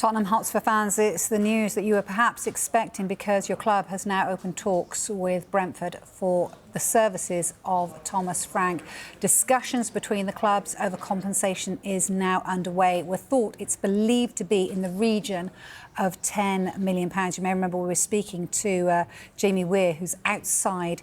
Tottenham Hotspur fans, it's the news that you were perhaps expecting because your club has now opened talks with Brentford for the services of Thomas Frank. Discussions between the clubs over compensation is now underway. It's believed to be in the region of £10 million. You may remember we were speaking to Jamie Weir, who's outside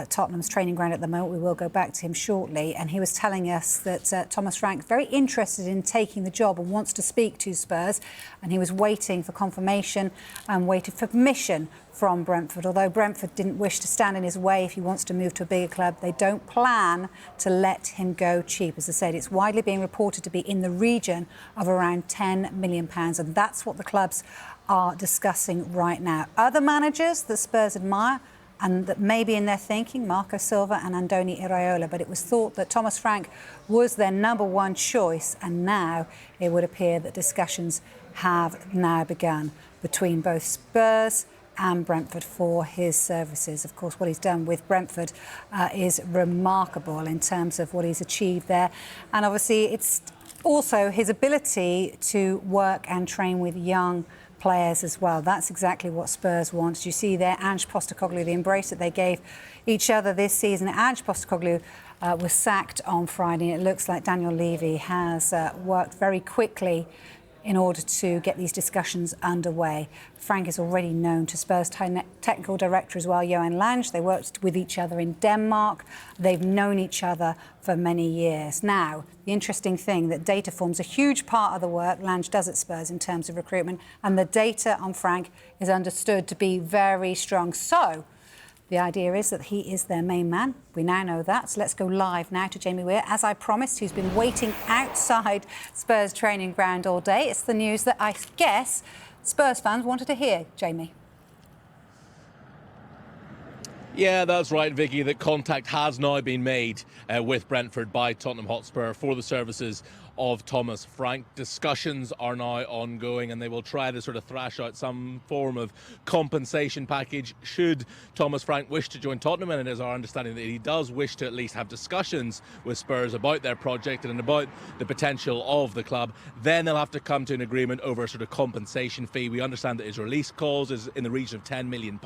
Tottenham's training ground at the moment. We will go back to him shortly. And he was telling us that Thomas Frank is very interested in taking the job and wants to speak to Spurs. And he was waiting for confirmation and waited for permission from Brentford. Although Brentford didn't wish to stand in his way if he wants to move to a bigger club, they don't plan to let him go cheap. As I said, it's widely being reported to be in the region of around £10 million. And that's what the clubs are discussing right now. Other managers that Spurs admire and that may be in their thinking, Marco Silva and Andoni Iraola, but it was thought that Thomas Frank was their number one choice, and now it would appear that discussions have now begun between both Spurs and Brentford for his services. Of course, what he's done with Brentford is remarkable in terms of what he's achieved there. And obviously, it's also his ability to work and train with young players as well. That's exactly what Spurs want. You see there, Ange Postecoglou, the embrace that they gave each other this season. Ange Postecoglou was sacked on Friday. It looks like Daniel Levy has worked very quickly in order to get these discussions underway. Frank is already known to Spurs technical director as well, Johan Lange. They worked with each other in Denmark. They've known each other for many years. Now, the interesting thing that data forms a huge part of the work Lange does at Spurs in terms of recruitment, and the data on Frank is understood to be very strong. So, the idea is that he is their main man. We now know that. So let's go live now to Jamie Weir, as I promised, who's been waiting outside Spurs training ground all day. It's the news that I guess Spurs fans wanted to hear. Jamie. Yeah, that's right, Vicky, that contact has now been made with Brentford by Tottenham Hotspur for the services of Thomas Frank. Discussions are now ongoing and they will try to sort of thrash out some form of compensation package should Thomas Frank wish to join Tottenham, and it is our understanding that he does wish to at least have discussions with Spurs about their project and about the potential of the club. Then they'll have to come to an agreement over a sort of compensation fee. We understand that his release clause is in the region of £10 million.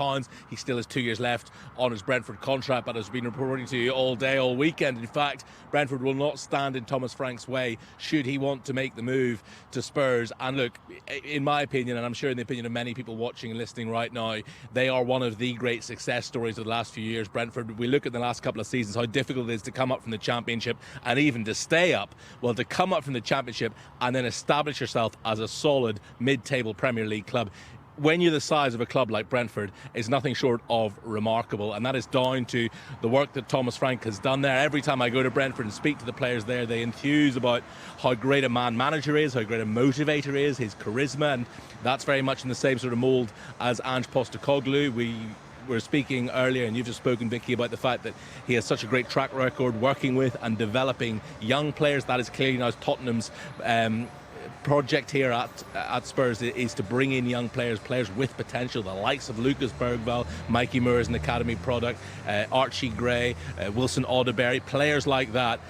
He still has 2 years left on his Brentford contract, but has been reporting to you all day, all weekend. In fact, Brentford will not stand in Thomas Frank's way should he want to make the move to Spurs. And look, in my opinion, and I'm sure in the opinion of many people watching and listening right now, they are one of the great success stories of the last few years. Brentford, we look at the last couple of seasons, how difficult it is to come up from the Championship and even to stay up. Well, to come up from the Championship and then establish yourself as a solid mid-table Premier League club, when you're the size of a club like Brentford, is nothing short of remarkable. And that is down to the work that Thomas Frank has done there. Every time I go to Brentford and speak to the players there, they enthuse about how great a man-manager is, how great a motivator is, his charisma, and that's very much in the same sort of mould as Ange Postecoglou. We were speaking earlier, and you've just spoken, Vicky, about the fact that he has such a great track record working with and developing young players. That is clearly now Tottenham's project here at Spurs, is to bring in young players with potential, the likes of Lucas Bergvall, Mikey Moore is an academy product, Archie Gray, Wilson Odobert. Players like that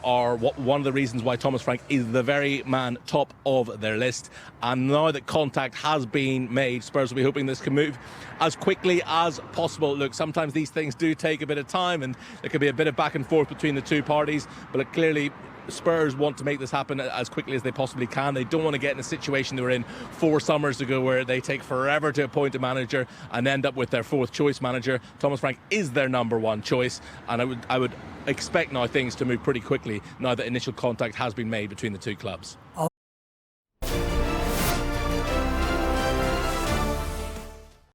are one of the reasons why Thomas Frank is the very man top of their list. And now that contact has been made, Spurs will be hoping this can move as quickly as possible. Look, sometimes these things do take a bit of time and there could be a bit of back and forth between the two parties, but clearly Spurs want to make this happen as quickly as they possibly can. They don't want to get in a situation they were in 4 summers ago where they take forever to appoint a manager and end up with their 4th choice manager. Thomas Frank is their number 1 choice, and I would expect now things to move pretty quickly now that initial contact has been made between the two clubs.